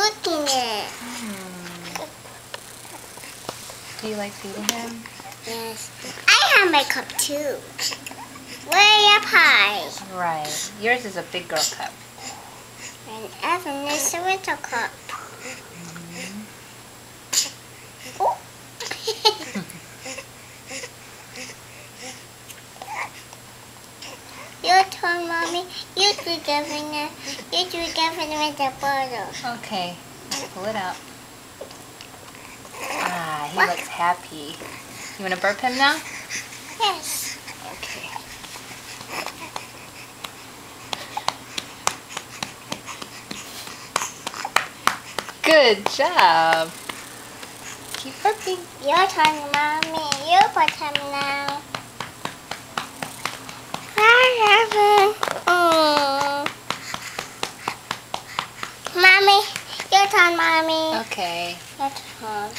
cooking it. Do you like feeding him? Yes. I have my cup too. Way up high. Right. Yours is a big girl cup. And Evan is a little cup. Oh. Your turn, Mommy. You do Gavin with the bottle. Okay. Pull it out. Ah, he looks happy. You want to burp him now? Yes. Okay. Good job. Keep burping. Your turn, Mommy. You put him now. Hi, Evan. Mommy. Your turn, Mommy. Okay. Your turn.